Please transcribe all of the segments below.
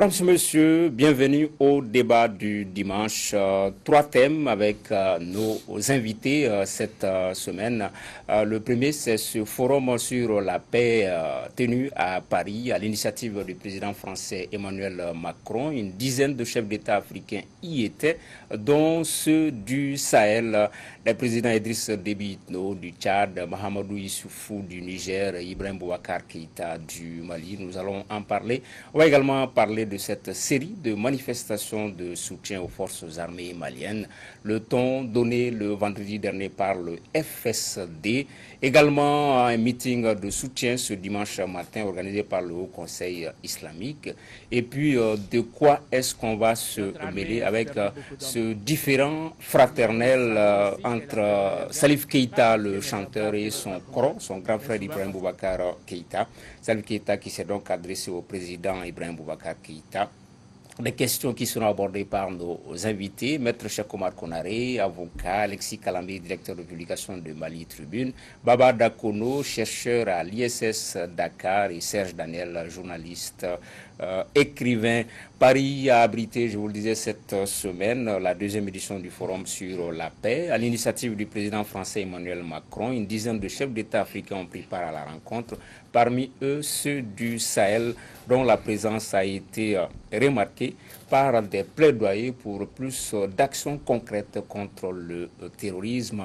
Mesdames et messieurs, bienvenue au débat du dimanche. Trois thèmes avec nos invités cette semaine. Le premier, c'est ce forum sur la paix tenu à Paris à l'initiative du président français Emmanuel Macron. Une dizaine de chefs d'État africains y étaient, dont ceux du Sahel, les présidents Idriss Déby Itno du Tchad, Mahamadou Issoufou du Niger, Ibrahim Boubacar Keïta du Mali. Nous allons en parler. On va également parler de cette série de manifestations de soutien aux forces armées maliennes, le ton donné le vendredi dernier par le FSD, également un meeting de soutien ce dimanche matin organisé par le Haut Conseil islamique, et puis de quoi est-ce qu'on va se mêler avec ce différend fraternel entre Salif Keïta, le chanteur, et son grand frère Ibrahim Boubacar Keïta. Salif Keïta qui s'est donc adressé au président Ibrahim Boubacar Keïta. Les questions qui seront abordées par nos invités, Maître Cheikh Omar Konaré, avocat, Alexis Kalambi, directeur de publication de Mali Tribune, Baba Dakono, chercheur à l'ISS Dakar, et Serge Daniel, journaliste, écrivain. Paris a abrité, je vous le disais, cette semaine, la deuxième édition du Forum sur la paix. À l'initiative du président français Emmanuel Macron, une dizaine de chefs d'État africains ont pris part à la rencontre. Parmi eux, ceux du Sahel, dont la présence a été remarquée par des plaidoyers pour plus d'actions concrètes contre le terrorisme.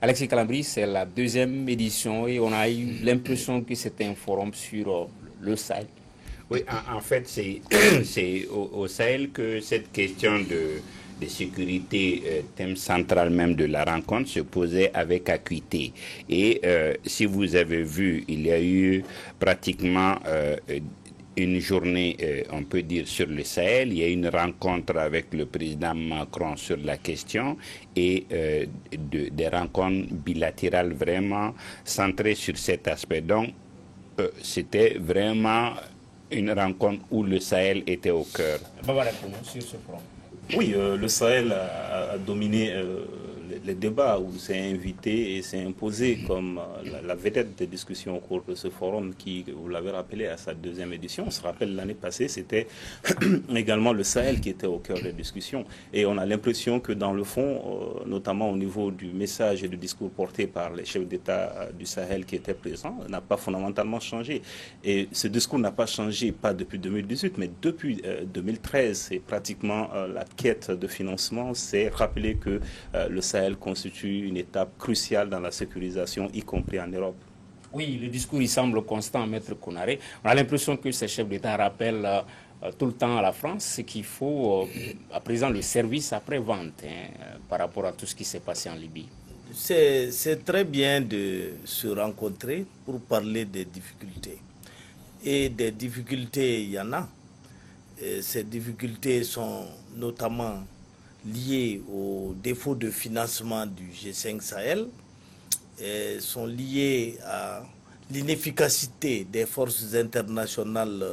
Alexis Calambri, c'est la deuxième édition et on a eu l'impression que c'était un forum sur le Sahel. Oui, en fait, c'est au Sahel que cette question de sécurité, thème central même de la rencontre, se posait avec acuité. Et si vous avez vu, il y a eu pratiquement une journée, on peut dire, sur le Sahel. Il y a eu une rencontre avec le président Macron sur la question et des rencontres bilatérales vraiment centrées sur cet aspect. Donc, c'était vraiment une rencontre où le Sahel était au cœur. Sur ce front. Oui, le Sahel a dominé les débats, où s'est invité et s'est imposé comme la vedette des discussions au cours de ce forum qui, vous l'avez rappelé, à sa deuxième édition. On se rappelle l'année passée, c'était également le Sahel qui était au cœur des discussions. Et on a l'impression que dans le fond, notamment au niveau du message et du discours porté par les chefs d'État du Sahel qui étaient présents, n'a pas fondamentalement changé. Et ce discours n'a pas changé, pas depuis 2018, mais depuis 2013. C'est pratiquement la quête de financement. C'est rappeler que le Sahel constitue une étape cruciale dans la sécurisation, y compris en Europe. Oui, le discours il semble constant, Maître Konaré. On a l'impression que ces chefs d'État rappellent tout le temps à la France qu'il faut à présent le service après-vente par rapport à tout ce qui s'est passé en Libye. C'est très bien de se rencontrer pour parler des difficultés. Et des difficultés, il y en a. Et ces difficultés sont notamment liées au défaut de financement du G5 Sahel, et sont liées à l'inefficacité des forces internationales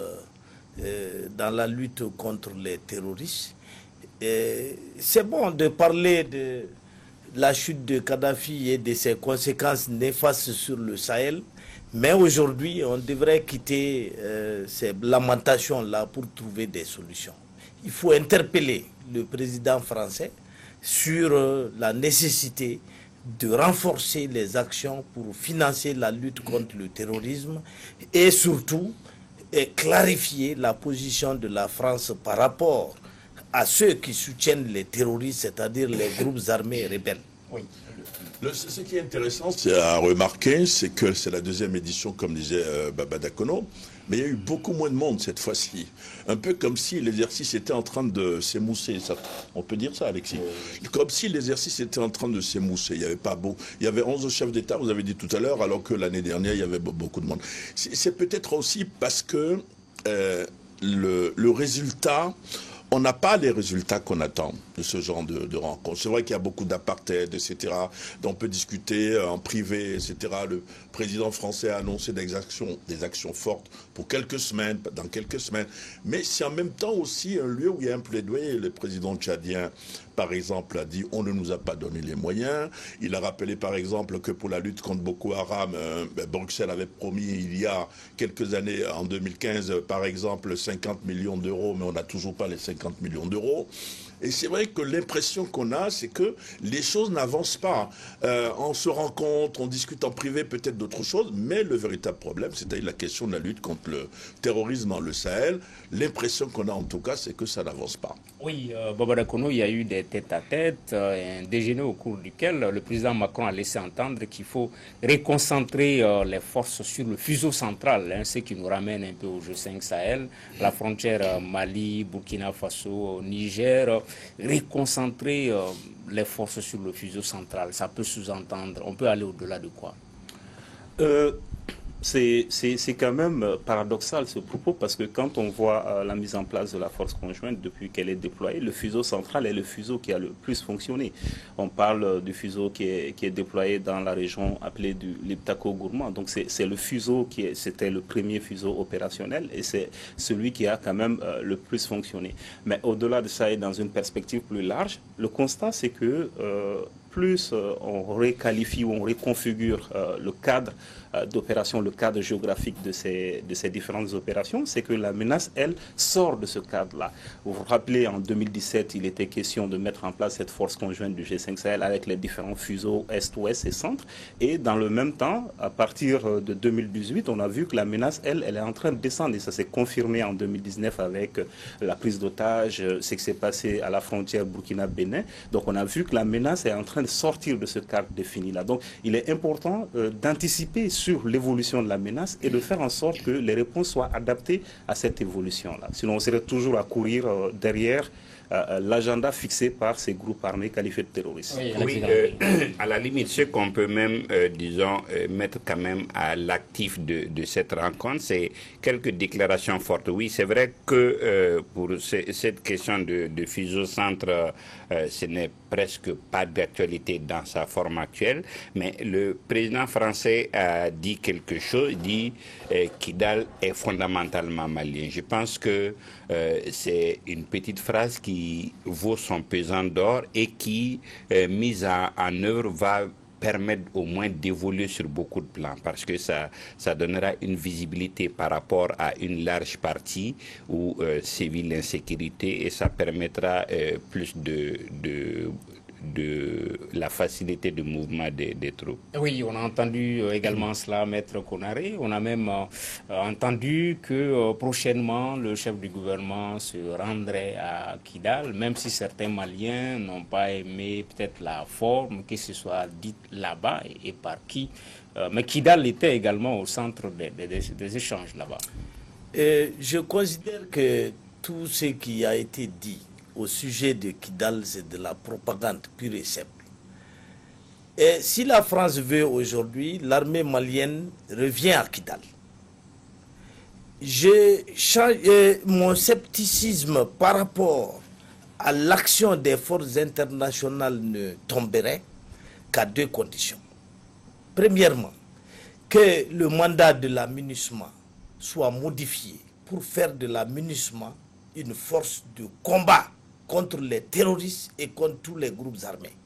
dans la lutte contre les terroristes. C'est bon de parler de la chute de Kadhafi et de ses conséquences néfastes sur le Sahel, mais aujourd'hui, on devrait quitter ces lamentations-là pour trouver des solutions. Il faut interpeller le président français sur la nécessité de renforcer les actions pour financer la lutte contre le terrorisme et surtout clarifier la position de la France par rapport à ceux qui soutiennent les terroristes, c'est-à-dire les groupes armés rebelles. Oui. Ce qui est intéressant, c'est à remarquer, c'est que c'est la deuxième édition, comme disait Baba Dakono, mais il y a eu beaucoup moins de monde cette fois-ci. Un peu comme si l'exercice était en train de s'émousser. On peut dire ça, Alexis. Comme si l'exercice était en train de s'émousser. Il y avait pas beau. Il y avait 11 chefs d'État, vous avez dit tout à l'heure, alors que l'année dernière, il y avait beaucoup de monde. C'est peut-être aussi parce que le résultat, on n'a pas les résultats qu'on attend de ce genre de rencontre. C'est vrai qu'il y a beaucoup d'apartheid, etc. dont on peut discuter en privé, etc. Le président français a annoncé des actions fortes pour quelques semaines, dans quelques semaines. Mais c'est en même temps aussi un lieu où il y a un plaidoyer. Le président tchadien, par exemple, a dit on ne nous a pas donné les moyens. Il a rappelé, par exemple, que pour la lutte contre Boko Haram, Bruxelles avait promis il y a quelques années, en 2015, par exemple, 50 millions d'euros, mais on n'a toujours pas les 50 millions d'euros. Et c'est vrai que l'impression qu'on a, c'est que les choses n'avancent pas. On se rencontre, on discute en privé peut-être d'autres choses, mais le véritable problème, c'est-à-dire la question de la lutte contre le terrorisme dans le Sahel, l'impression qu'on a en tout cas, c'est que ça n'avance pas. Oui, Baba Dakono, il y a eu des tête-à-tête, un déjeuner au cours duquel le président Macron a laissé entendre qu'il faut réconcentrer les forces sur le fuseau central, ce qui nous ramène un peu au G5 Sahel, la frontière Mali, Burkina Faso, Niger, réconcentrer les forces sur le fuseau central. Ça peut sous-entendre, on peut aller au-delà de quoi? C'est quand même paradoxal ce propos, parce que quand on voit la mise en place de la force conjointe depuis qu'elle est déployée, le fuseau central est le fuseau qui a le plus fonctionné. On parle du fuseau qui est déployé dans la région appelée du Liptako-Gourmand. Donc c'est le fuseau c'était le premier fuseau opérationnel et c'est celui qui a quand même le plus fonctionné. Mais au-delà de ça et dans une perspective plus large, le constat c'est que plus on réqualifie ou on réconfigure le cadre d'opération, le cadre géographique de ces différentes opérations, c'est que la menace, elle, sort de ce cadre-là. Vous vous rappelez, en 2017, il était question de mettre en place cette force conjointe du G5 Sahel avec les différents fuseaux Est, Ouest et Centre. Et dans le même temps, à partir de 2018, on a vu que la menace, elle est en train de descendre. Et ça s'est confirmé en 2019 avec la prise d'otages, ce qui s'est passé à la frontière Burkina-Bénin. Donc on a vu que la menace est en train de sortir de ce cadre défini-là. Donc il est important d'anticiper sur l'évolution de la menace et de faire en sorte que les réponses soient adaptées à cette évolution-là. Sinon, on serait toujours à courir derrière l'agenda fixé par ces groupes armés qualifiés de terroristes. Oui, à la limite, ce qu'on peut même, disons, mettre quand même à l'actif de cette rencontre, c'est quelques déclarations fortes. Oui, c'est vrai que pour cette question de fuseau-centre, ce n'est presque pas d'actualité dans sa forme actuelle, mais le président français a dit quelque chose, il dit Kidal est fondamentalement malien. Je pense que c'est une petite phrase qui vaut son pesant d'or et qui, mise en œuvre, va permettre au moins d'évoluer sur beaucoup de plans, parce que ça donnera une visibilité par rapport à une large partie où sévit l'insécurité et ça permettra plus de la facilité de mouvement des troupes. Oui, on a entendu également cela, Maître Konaré. On a même entendu que prochainement, le chef du gouvernement se rendrait à Kidal, même si certains Maliens n'ont pas aimé peut-être la forme que ce soit dite là-bas et par qui. Mais Kidal était également au centre des échanges là-bas. Je considère que tout ce qui a été dit au sujet de Kidal, c'est de la propagande pure et simple. Et si la France veut aujourd'hui, l'armée malienne revient à Kidal. Mon scepticisme par rapport à l'action des forces internationales ne tomberait qu'à deux conditions. Premièrement, que le mandat de la MINUSMA soit modifié pour faire de la MINUSMA une force de combat contre les terroristes et contre tous les groupes armés.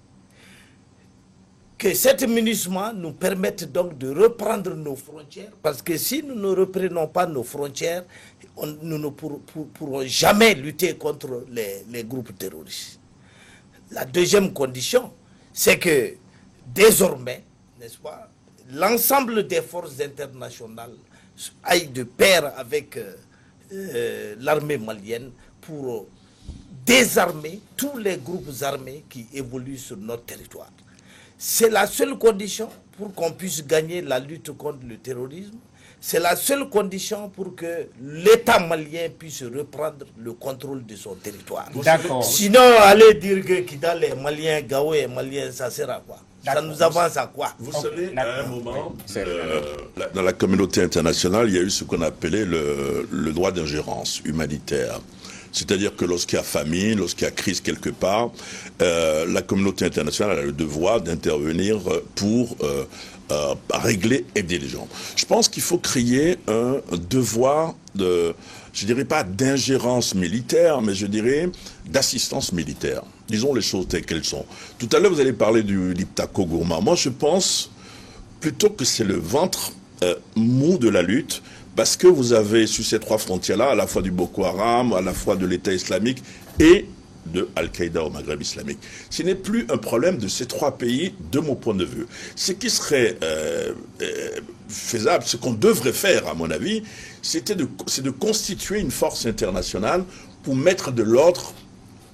Que cette MINUSMA nous permette donc de reprendre nos frontières, parce que si nous ne reprenons pas nos frontières, nous ne pourrons jamais lutter contre les groupes terroristes. La deuxième condition, c'est que désormais, n'est-ce pas, l'ensemble des forces internationales aillent de pair avec l'armée malienne pour désarmer tous les groupes armés qui évoluent sur notre territoire. C'est la seule condition pour qu'on puisse gagner la lutte contre le terrorisme. C'est la seule condition pour que l'État malien puisse reprendre le contrôle de son territoire. D'accord. Sinon, aller dire que Kidal est malien, Gao est malien, ça sert à quoi? Ça nous avance à quoi? Vous savez, à un moment, dans la communauté internationale, il y a eu ce qu'on appelait le droit d'ingérence humanitaire. C'est-à-dire que lorsqu'il y a famine, lorsqu'il y a crise quelque part, la communauté internationale a le devoir d'intervenir pour régler, aider les gens. Je pense qu'il faut créer un devoir de, je dirais pas d'ingérence militaire, mais je dirais d'assistance militaire. Disons les choses telles qu'elles sont. Tout à l'heure, vous allez parler du Liptako Gourma. Moi, je pense plutôt que c'est le ventre mou de la lutte, parce que vous avez sur ces trois frontières-là, à la fois du Boko Haram, à la fois de l'État islamique et de Al-Qaïda au Maghreb islamique. Ce n'est plus un problème de ces trois pays, de mon point de vue. Ce qui serait faisable, ce qu'on devrait faire, à mon avis, c'est de constituer une force internationale pour mettre de l'ordre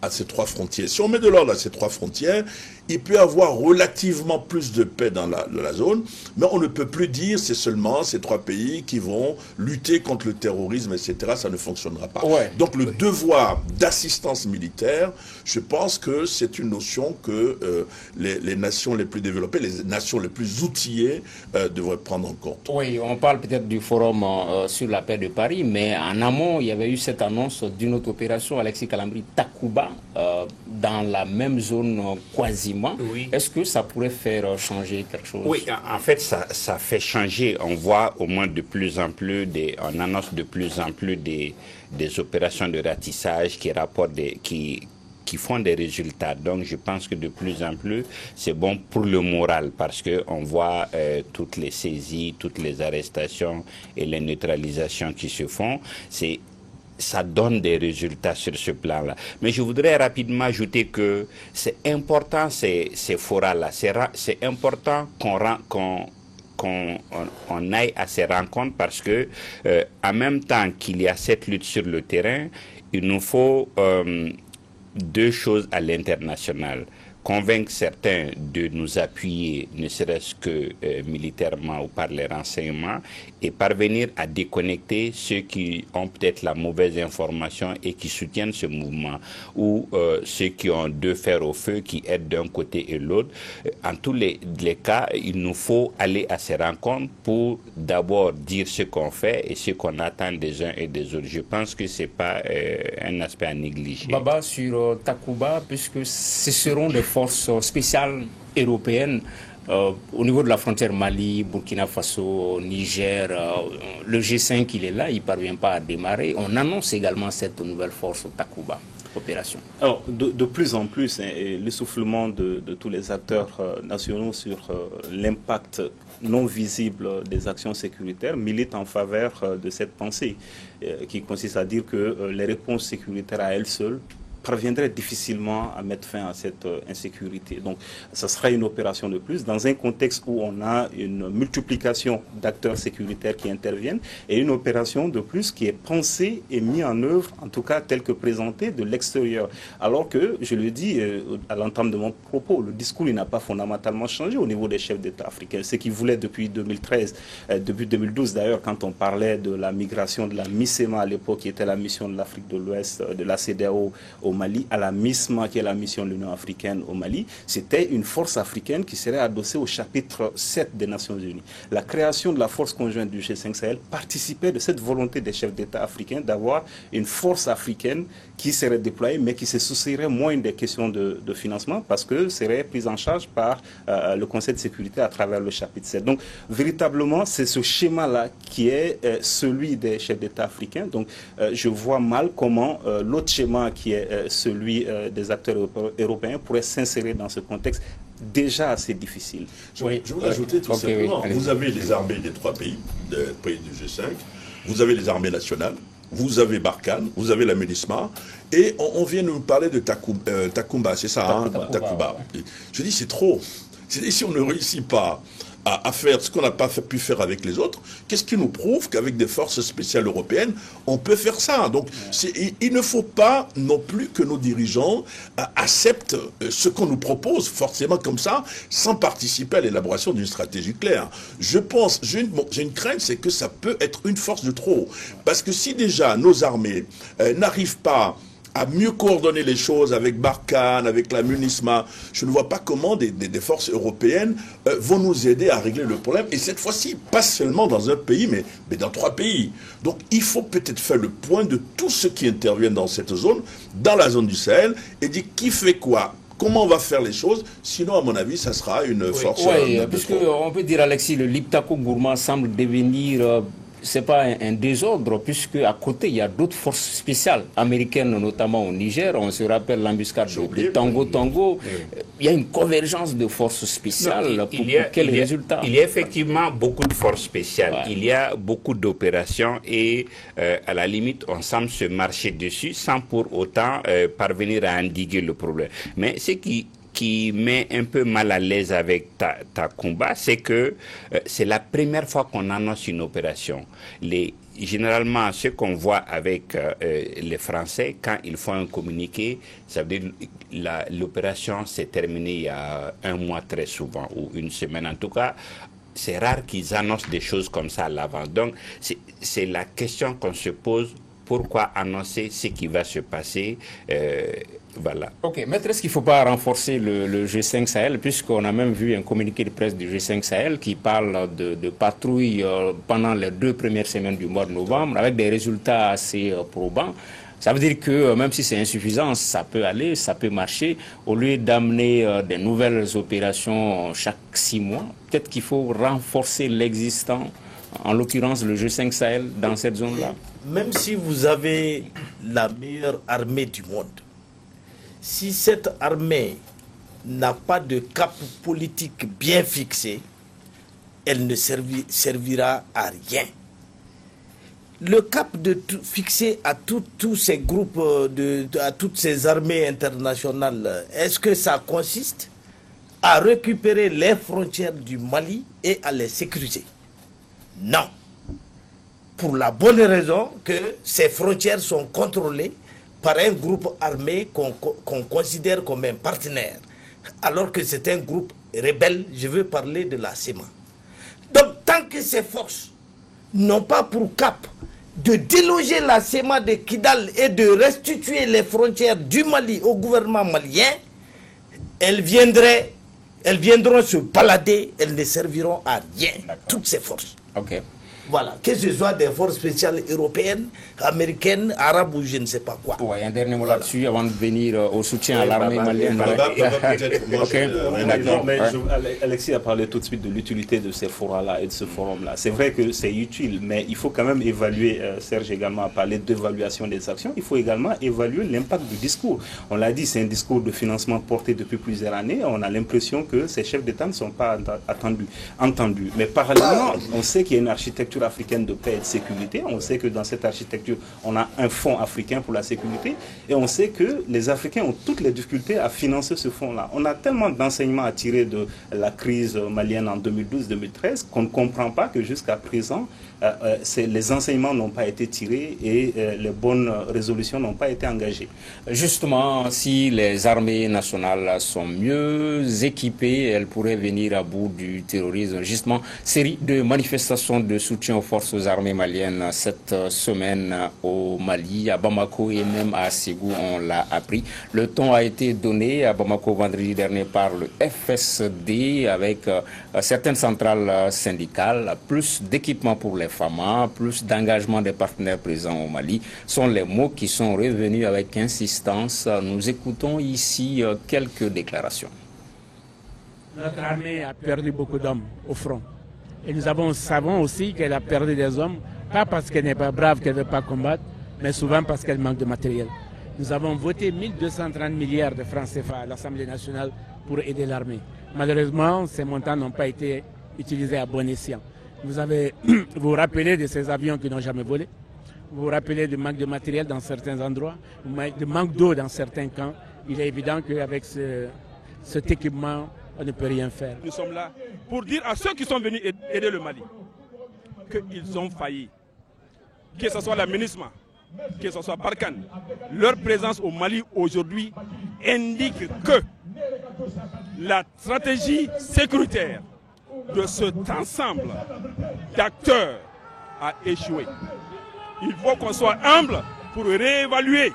à ces trois frontières. Si on met de l'ordre à ces trois frontières, il peut y avoir relativement plus de paix dans la zone, mais on ne peut plus dire c'est seulement ces trois pays qui vont lutter contre le terrorisme, etc. Ça ne fonctionnera pas. Ouais. Donc le devoir d'assistance militaire, je pense que c'est une notion que les nations les plus développées, les nations les plus outillées devraient prendre en compte. Oui, on parle peut-être du forum sur la paix de Paris, mais en amont, il y avait eu cette annonce d'une autre opération, Alexis Kalambri, Takuba, dans la même zone quasiment. Oui. Est-ce que ça pourrait faire changer quelque chose? Oui, en fait, ça fait changer. On voit au moins de plus en plus, on annonce de plus en plus des opérations de ratissage qui rapportent qui font des résultats. Donc, je pense que de plus en plus, c'est bon pour le moral parce que on voit toutes les saisies, toutes les arrestations et les neutralisations qui se font. Ça donne des résultats sur ce plan-là. Mais je voudrais rapidement ajouter que c'est important ces forats-là. C'est important qu'on aille à ces rencontres parce que en même temps qu'il y a cette lutte sur le terrain, il nous faut deux choses à l'international. Convaincre certains de nous appuyer, ne serait-ce que militairement ou par les renseignements, et parvenir à déconnecter ceux qui ont peut-être la mauvaise information et qui soutiennent ce mouvement, ou ceux qui ont deux fers au feu, qui aident d'un côté et l'autre. En tous les cas, il nous faut aller à ces rencontres pour d'abord dire ce qu'on fait et ce qu'on attend des uns et des autres. Je pense que ce n'est pas un aspect à négliger. Baba, sur Takuba, puisque ce seront des forces spéciales européennes au niveau de la frontière Mali, Burkina Faso, Niger, le G5 il est là, il ne parvient pas à démarrer. On annonce également cette nouvelle force Takuba opération. Alors, de plus en plus, l'essoufflement de tous les acteurs nationaux sur l'impact non visible des actions sécuritaires milite en faveur de cette pensée qui consiste à dire que les réponses sécuritaires à elles seules parviendrait difficilement à mettre fin à cette insécurité. Donc, ça sera une opération de plus dans un contexte où on a une multiplication d'acteurs sécuritaires qui interviennent et une opération de plus qui est pensée et mise en œuvre, en tout cas telle que présentée de l'extérieur. Alors que, je le dis à l'entame de mon propos, le discours n'a pas fondamentalement changé au niveau des chefs d'État africains. Ce qu'ils voulaient depuis 2013, depuis 2012 d'ailleurs, quand on parlait de la migration de la MISEMA à l'époque, qui était la mission de l'Afrique de l'Ouest, de la CEDEAO au Mali, à la MISMA, qui est la mission de l'Union africaine au Mali, c'était une force africaine qui serait adossée au chapitre 7 des Nations Unies. La création de la force conjointe du G5 Sahel participait de cette volonté des chefs d'État africains d'avoir une force africaine qui serait déployée, mais qui se soucierait moins des questions de financement, parce que serait prise en charge par le Conseil de sécurité à travers le chapitre 7. Donc, véritablement, c'est ce schéma-là qui est celui des chefs d'État africains. Donc, je vois mal comment l'autre schéma qui est celui des acteurs européens pourrait s'insérer dans ce contexte déjà assez difficile. Je voudrais ajouter tout simplement, vous avez les armées des trois pays, des pays du G5, vous avez les armées nationales, vous avez Barkhane, vous avez la MINUSMA, et on vient nous parler de Takuba, c'est ça, Takuba. Ouais. Je dis, c'est trop. Si on ne réussit pas à faire ce qu'on n'a pas pu faire avec les autres, qu'est-ce qui nous prouve qu'avec des forces spéciales européennes, on peut faire ça? Donc, il ne faut pas non plus que nos dirigeants acceptent ce qu'on nous propose forcément comme ça, sans participer à l'élaboration d'une stratégie claire. Je pense, j'ai une crainte, c'est que ça peut être une force de trop. Parce que si déjà nos armées n'arrivent pas à mieux coordonner les choses avec Barkhane, avec la MUNISMA. Je ne vois pas comment des forces européennes vont nous aider à régler le problème. Et cette fois-ci, pas seulement dans un pays, mais dans 3 pays. Donc il faut peut-être faire le point de tous ceux qui interviennent dans cette zone, dans la zone du Sahel, et dire qui fait quoi. Comment on va faire les choses? Sinon, à mon avis, ça sera une force. Oui, puisque on peut dire, Alexis, le Liptako Gourma semble devenir... c'est pas un désordre, puisque à côté, il y a d'autres forces spéciales, américaines notamment au Niger. On se rappelle l'embuscade de Tango. Il y a une convergence de forces spéciales. Pour quel résultat? Il y a effectivement beaucoup de forces spéciales. Ouais. Il y a beaucoup d'opérations et à la limite, on semble se marcher dessus sans pour autant parvenir à endiguer le problème. Mais ce qui met un peu mal à l'aise avec ta combat, c'est que c'est la première fois qu'on annonce une opération. Généralement, ce qu'on voit avec les Français, quand ils font un communiqué, ça veut dire l'opération s'est terminée il y a 1 mois très souvent, ou 1 semaine en tout cas. C'est rare qu'ils annoncent des choses comme ça à l'avance. Donc, c'est la question qu'on se pose. Pourquoi annoncer ce qui va se passer voilà. Ok, maître, est-ce qu'il ne faut pas renforcer le G5 Sahel, puisqu'on a même vu un communiqué de presse du G5 Sahel qui parle de patrouilles pendant les 2 premières semaines du mois de novembre, avec des résultats assez probants. Ça veut dire que même si c'est insuffisant, ça peut aller, ça peut marcher. Au lieu d'amener des nouvelles opérations chaque 6 mois, peut-être qu'il faut renforcer l'existant, en l'occurrence le G5 Sahel, dans cette zone-là. Même si vous avez la meilleure armée du monde, si cette armée n'a pas de cap politique bien fixé, elle ne servira à rien. Le cap fixé à tous ces groupes, à toutes ces armées internationales, est-ce que ça consiste à récupérer les frontières du Mali et à les sécuriser? Non. Pour la bonne raison que ces frontières sont contrôlées par un groupe armé qu'on considère comme un partenaire, alors que c'est un groupe rebelle. Je veux parler de la SEMA. Donc, tant que ces forces n'ont pas pour cap de déloger la SEMA de Kidal et de restituer les frontières du Mali au gouvernement malien, elles viendront se balader, elles ne serviront à rien, toutes ces forces. Ok. Voilà, que ce soit des forces spéciales européennes, américaines, arabes ou je ne sais pas quoi. Oui, un dernier mot là-dessus avant de venir au soutien à l'armée malienne. Alexis a parlé tout de suite de l'utilité de ces forums-là et de ce forum-là. C'est vrai que c'est utile, mais il faut quand même évaluer, Serge également a parlé d'évaluation des actions, il faut également évaluer l'impact du discours. On l'a dit, c'est un discours de financement porté depuis plusieurs années. On a l'impression que ces chefs d'État ne sont pas entendus. Mais parallèlement, on sait qu'il y a une architecture africaine de paix et de sécurité. On sait que dans cette architecture, on a un fonds africain pour la sécurité et on sait que les Africains ont toutes les difficultés à financer ce fonds-là. On a tellement d'enseignements à tirer de la crise malienne en 2012-2013 qu'on ne comprend pas que jusqu'à présent, les enseignements n'ont pas été tirés et les bonnes résolutions n'ont pas été engagées. Justement, si les armées nationales sont mieux équipées, elles pourraient venir à bout du terrorisme. Justement, série de manifestations de soutien aux forces armées maliennes cette semaine au Mali, à Bamako et même à Ségou, on l'a appris. Le ton a été donné à Bamako vendredi dernier par le FSD avec certaines centrales syndicales, plus d'équipements pour les FAMA, plus d'engagement des partenaires présents au Mali, sont les mots qui sont revenus avec insistance. Nous écoutons ici quelques déclarations. Notre armée a perdu beaucoup d'hommes au front. Et nous savons aussi qu'elle a perdu des hommes, pas parce qu'elle n'est pas brave, qu'elle ne veut pas combattre, mais souvent parce qu'elle manque de matériel. Nous avons voté 1230 milliards de francs CFA à l'Assemblée nationale pour aider l'armée. Malheureusement, ces montants n'ont pas été utilisés à bon escient. Vous vous rappelez de ces avions qui n'ont jamais volé. Vous vous rappelez du manque de matériel dans certains endroits, du manque d'eau dans certains camps. Il est évident qu'avec cet équipement, on ne peut rien faire. Nous sommes là pour dire à ceux qui sont venus aider le Mali qu'ils ont failli. Que ce soit la MINUSMA, que ce soit Barkhane, leur présence au Mali aujourd'hui indique que la stratégie sécuritaire de cet ensemble d'acteurs a échoué. Il faut qu'on soit humble pour réévaluer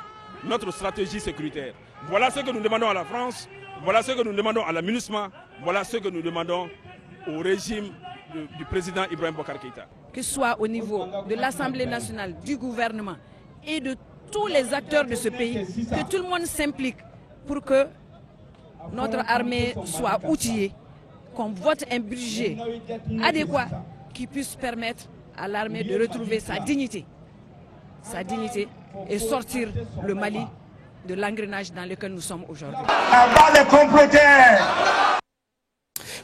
notre stratégie sécuritaire. Voilà ce que nous demandons à la France, voilà ce que nous demandons à la MINUSMA, voilà ce que nous demandons au régime du président Ibrahim Boubacar Keïta. Que ce soit au niveau de l'Assemblée nationale, du gouvernement et de tous les acteurs de ce pays, que tout le monde s'implique pour que notre armée soit outillée, qu'on vote un budget adéquat qui puisse permettre à l'armée de retrouver sa dignité et sortir le Mali de l'engrenage dans lequel nous sommes aujourd'hui.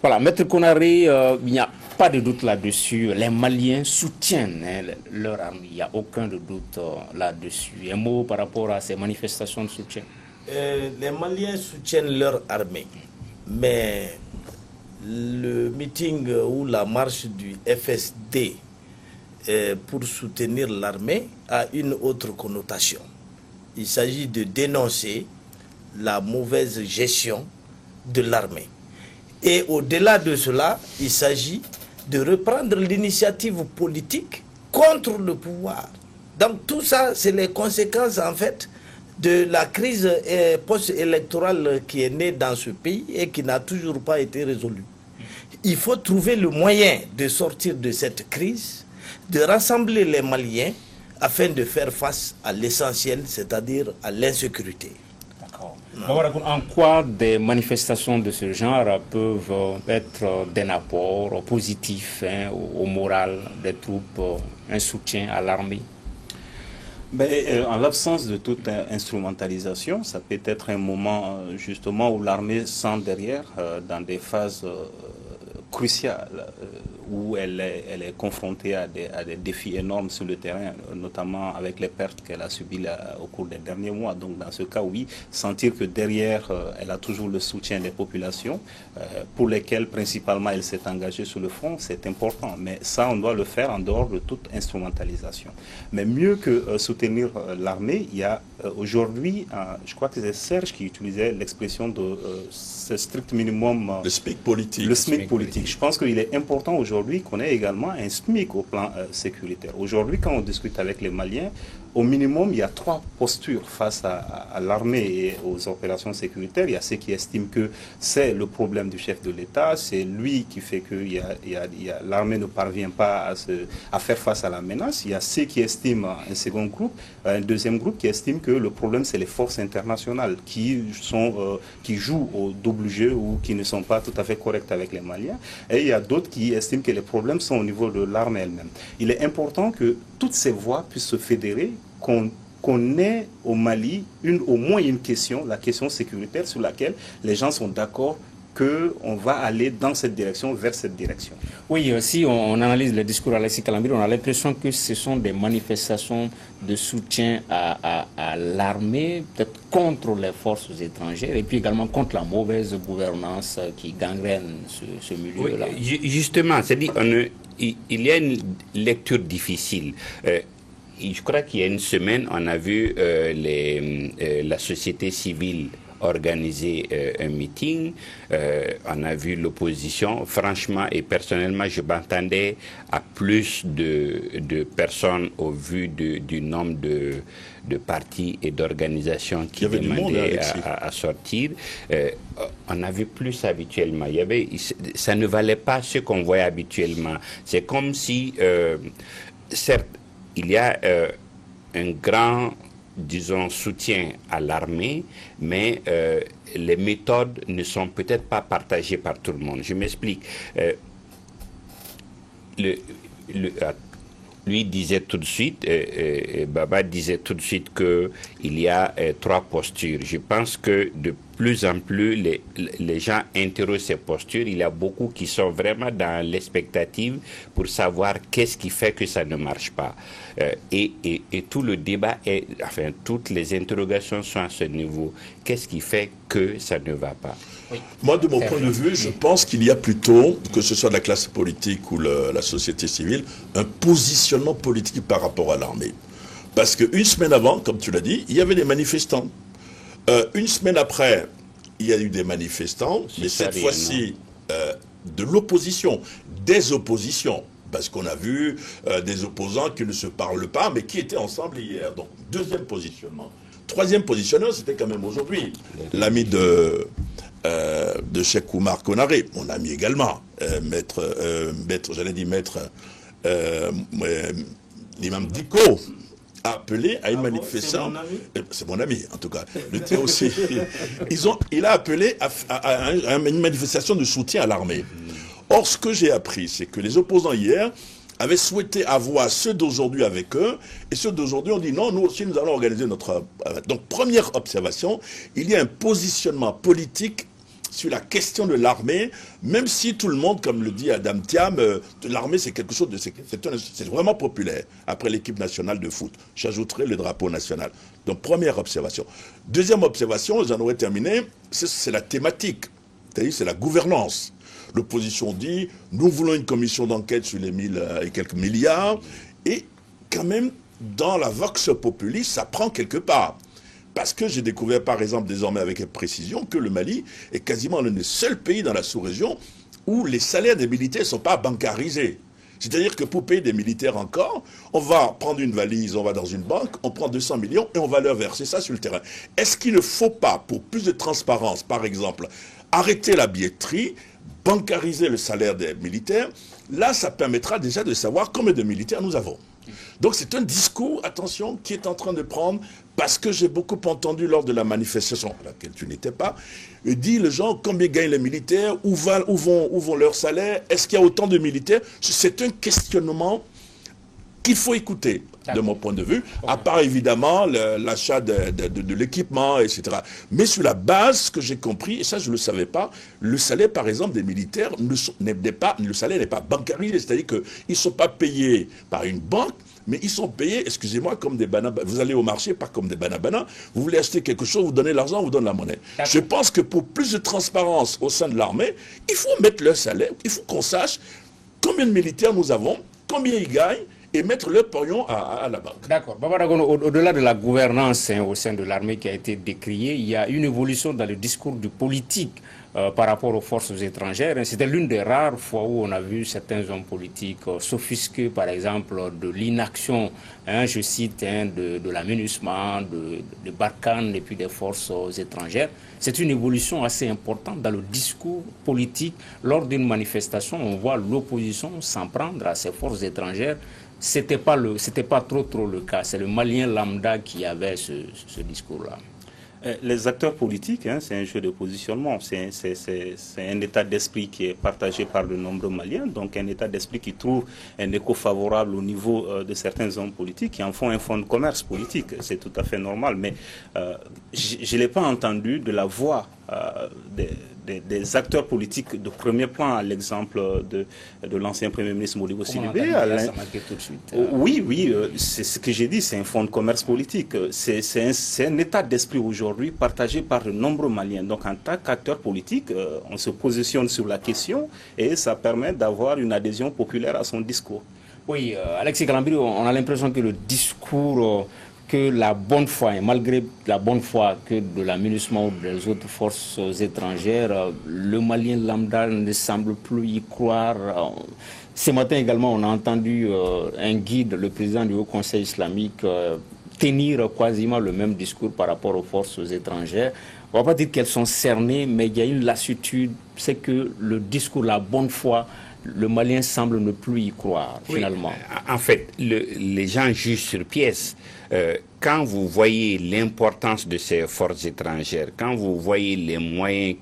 Voilà, Maître Konaré, il n'y a pas de doute là-dessus. Les Maliens soutiennent leur armée. Il n'y a aucun doute là-dessus. Un mot par rapport à ces manifestations de soutien. Les Maliens soutiennent leur armée. Mais le meeting ou la marche du FSD pour soutenir l'armée a une autre connotation. Il s'agit de dénoncer la mauvaise gestion de l'armée. Et au-delà de cela, il s'agit de reprendre l'initiative politique contre le pouvoir. Donc tout ça, c'est les conséquences en fait de la crise post-électorale qui est née dans ce pays et qui n'a toujours pas été résolue. Il faut trouver le moyen de sortir de cette crise, de rassembler les Maliens afin de faire face à l'essentiel, c'est-à-dire à l'insécurité. En quoi des manifestations de ce genre peuvent être d'un apport positif au moral des troupes, un soutien à l'armée? En l'absence de toute instrumentalisation, ça peut être un moment justement où l'armée sent derrière, dans des phases cruciales, où elle est confrontée à des défis énormes sur le terrain, notamment avec les pertes qu'elle a subies au cours des derniers mois. Donc dans ce cas, oui, sentir que derrière, elle a toujours le soutien des populations, pour lesquelles principalement elle s'est engagée sur le front, c'est important. Mais ça, on doit le faire en dehors de toute instrumentalisation. Mais mieux que soutenir l'armée, il y a aujourd'hui, je crois que c'est Serge qui utilisait l'expression de ce strict minimum. Le SMIC politique. Le SMIC politique. Je pense qu'il est important aujourd'hui qu'on ait également un SMIC au plan sécuritaire. Aujourd'hui, quand on discute avec les Maliens, au minimum, il y a 3 postures face à l'armée et aux opérations sécuritaires. Il y a ceux qui estiment que c'est le problème du chef de l'État, c'est lui qui fait que l'armée ne parvient pas à faire face à la menace. Il y a ceux qui estiment, un second groupe, un deuxième groupe qui estime que le problème c'est les forces internationales qui jouent au double jeu ou qui ne sont pas tout à fait correctes avec les Maliens. Et il y a d'autres qui estiment que les problèmes sont au niveau de l'armée elle-même. Il est important que toutes ces voix puissent se fédérer, qu'on ait au Mali au moins une question, la question sécuritaire, sur laquelle les gens sont d'accord qu'on va aller dans cette direction, vers cette direction. Oui, si on analyse le discours d'Alexis Kalambir, on a l'impression que ce sont des manifestations de soutien à l'armée, peut-être contre les forces étrangères, et puis également contre la mauvaise gouvernance qui gangrène ce milieu-là. Oui, justement, c'est-à-dire il y a une lecture difficile. Je crois qu'il y a une semaine, on a vu la société civile organiser un meeting, on a vu l'opposition. Franchement et personnellement, je m'attendais à plus de personnes au vu du nombre de partis et d'organisations qui demandaient à sortir. On a vu plus habituellement. Ça ne valait pas ce qu'on voyait habituellement. C'est comme si, certes, il y a un grand, disons, soutien à l'armée, mais les méthodes ne sont peut-être pas partagées par tout le monde. Je m'explique. Lui disait tout de suite, Baba disait tout de suite qu'il y a 3 postures. Je pense que de plus en plus, les gens interrogent ces postures. Il y a beaucoup qui sont vraiment dans l'expectative pour savoir qu'est-ce qui fait que ça ne marche pas. Et tout le débat, toutes les interrogations sont à ce niveau. Qu'est-ce qui fait que ça ne va pas? Oui. Moi, de mon point de vue, je pense qu'il y a plutôt, que ce soit la classe politique ou la société civile, un positionnement politique par rapport à l'armée. Parce qu'une semaine avant, comme tu l'as dit, il y avait des manifestants. Une semaine après, il y a eu des manifestants, mais cette fois-ci, de l'opposition, des oppositions. Parce qu'on a vu des opposants qui ne se parlent pas, mais qui étaient ensemble hier. Donc, deuxième positionnement. Troisième positionneur, c'était quand même aujourd'hui l'ami de Cheikh Oumar Konaré, mon ami également, maître l'imam Diko, a appelé à une manifestation. C'est mon ami, en tout cas. Le tien aussi. Il a appelé à une manifestation de soutien à l'armée. Or, ce que j'ai appris, c'est que les opposants hier avaient souhaité avoir ceux d'aujourd'hui avec eux, et ceux d'aujourd'hui ont dit non, nous aussi nous allons organiser notre... Donc, première observation, il y a un positionnement politique sur la question de l'armée, même si tout le monde, comme le dit Adam Thiam, l'armée c'est quelque chose de... C'est vraiment populaire, après l'équipe nationale de foot. J'ajouterai le drapeau national. Donc, première observation. Deuxième observation, j'en aurais terminé, c'est la thématique, c'est-à-dire c'est la gouvernance. L'opposition dit, nous voulons une commission d'enquête sur les 1000 et quelques milliards, et quand même, dans la vox populi, ça prend quelque part. Parce que j'ai découvert, par exemple, désormais avec précision, que le Mali est quasiment l'un des seuls pays dans la sous-région où les salaires des militaires ne sont pas bancarisés. C'est-à-dire que pour payer des militaires encore, on va prendre une valise, on va dans une banque, on prend 200 millions et on va leur verser ça sur le terrain. Est-ce qu'il ne faut pas, pour plus de transparence, par exemple, arrêter la billetterie, bancariser le salaire des militaires? Là, ça permettra déjà de savoir combien de militaires nous avons. Donc c'est un discours, attention, qui est en train de prendre, parce que j'ai beaucoup entendu lors de la manifestation, à laquelle tu n'étais pas, dit les gens combien gagnent les militaires, où vont leurs salaires, est-ce qu'il y a autant de militaires? C'est un questionnement qu'il faut écouter, de mon point de vue, à part évidemment l'achat de l'équipement, etc. Mais sur la base, ce que j'ai compris, et ça je ne le savais pas, le salaire par exemple des militaires, le salaire n'est pas bancarisé, c'est-à-dire qu'ils ne sont pas payés par une banque, mais ils sont payés, excusez-moi, comme des bananes. Vous allez au marché, pas comme des bananes. Vous voulez acheter quelque chose, vous donnez l'argent, vous donnez la monnaie. Je pense que pour plus de transparence au sein de l'armée, il faut mettre leur salaire, il faut qu'on sache combien de militaires nous avons, combien ils gagnent, et mettre leur pognon à la banque. D'accord. Baba Dagono, au-delà de la gouvernance au sein de l'armée qui a été décriée, il y a une évolution dans le discours du politique par rapport aux forces étrangères. C'était l'une des rares fois où on a vu certains hommes politiques s'offusquer, par exemple, de l'inaction, je cite, de la MINUSMA, de Barkhane et puis des forces étrangères. C'est une évolution assez importante dans le discours politique. Lors d'une manifestation, on voit l'opposition s'en prendre à ces forces étrangères. C'était pas trop le cas. C'est le Malien lambda qui avait ce discours-là. Les acteurs politiques, c'est un jeu de positionnement. C'est un état d'esprit qui est partagé par de nombreux Maliens. Donc un état d'esprit qui trouve un écho favorable au niveau de certains hommes politiques qui en font un fonds de commerce politique. C'est tout à fait normal. Mais je ne l'ai pas entendu de la voix des acteurs politiques de premier plan, à l'exemple de l'ancien Premier ministre Modibo Sidibé. Oui, c'est ce que j'ai dit, c'est un fonds de commerce politique. C'est un état d'esprit aujourd'hui partagé par de nombreux Maliens. Donc en tant qu'acteur politique, on se positionne sur la question et ça permet d'avoir une adhésion populaire à son discours. Oui, Alexis Galambiri, on a l'impression que le discours... que la bonne foi, et malgré la bonne foi que de la MINUSMA ou des autres forces étrangères, le Malien lambda ne semble plus y croire. Ce matin également, on a entendu un guide, le président du Haut Conseil islamique, tenir quasiment le même discours par rapport aux forces étrangères. On ne va pas dire qu'elles sont cernées, mais il y a une lassitude. C'est que le discours, la bonne foi, le Malien semble ne plus y croire, finalement. Oui, en fait, les gens jugent sur pièce. Quand vous voyez l'importance de ces forces étrangères, quand vous voyez les moyens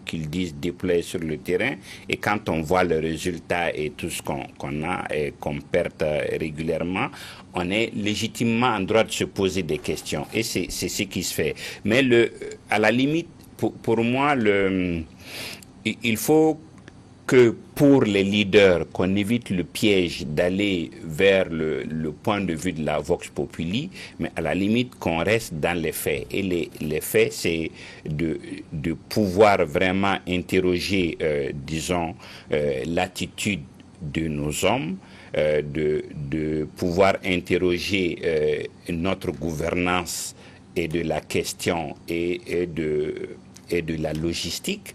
qu'ils disent déployer sur le terrain, et quand on voit le résultat et tout ce qu'on a et qu'on perd régulièrement, on est légitimement en droit de se poser des questions. Et c'est ce qui se fait. Mais à la limite, pour moi, il faut que pour les leaders, qu'on évite le piège d'aller vers le point de vue de la Vox Populi, mais à la limite qu'on reste dans les faits. Et les faits, c'est de pouvoir vraiment interroger, disons, l'attitude de nos hommes, de pouvoir interroger notre gouvernance et de la question et et de la logistique.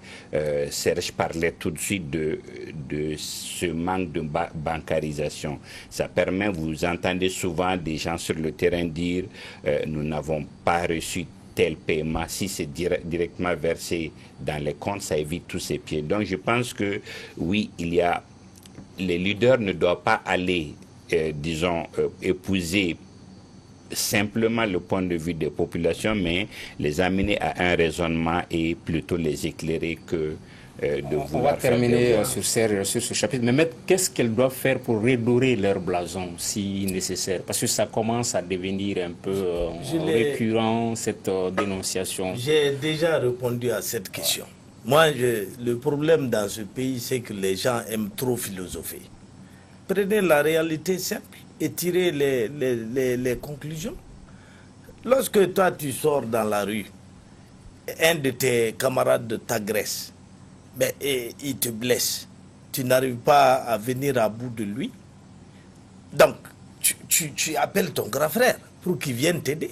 Serge parlait tout de suite de ce manque de bancarisation. Ça permet, vous entendez souvent des gens sur le terrain dire nous n'avons pas reçu tel paiement. Si c'est directement versé dans les comptes, ça évite tous ces pieds. Donc je pense que oui, les leaders ne doivent pas aller, épouser simplement le point de vue des populations, mais les amener à un raisonnement et plutôt les éclairer que de vouloir. On va terminer sur ce chapitre. Mais maître, qu'est-ce qu'elles doivent faire pour redorer leur blason si nécessaire? Parce que ça commence à devenir un peu récurrent, cette dénonciation. J'ai déjà répondu à cette question. Moi, le problème dans ce pays, c'est que les gens aiment trop philosopher. Prenez la réalité simple et tirez les conclusions. Lorsque toi, tu sors dans la rue, un de tes camarades t'agresse, et il te blesse, tu n'arrives pas à venir à bout de lui, donc tu appelles ton grand frère pour qu'il vienne t'aider.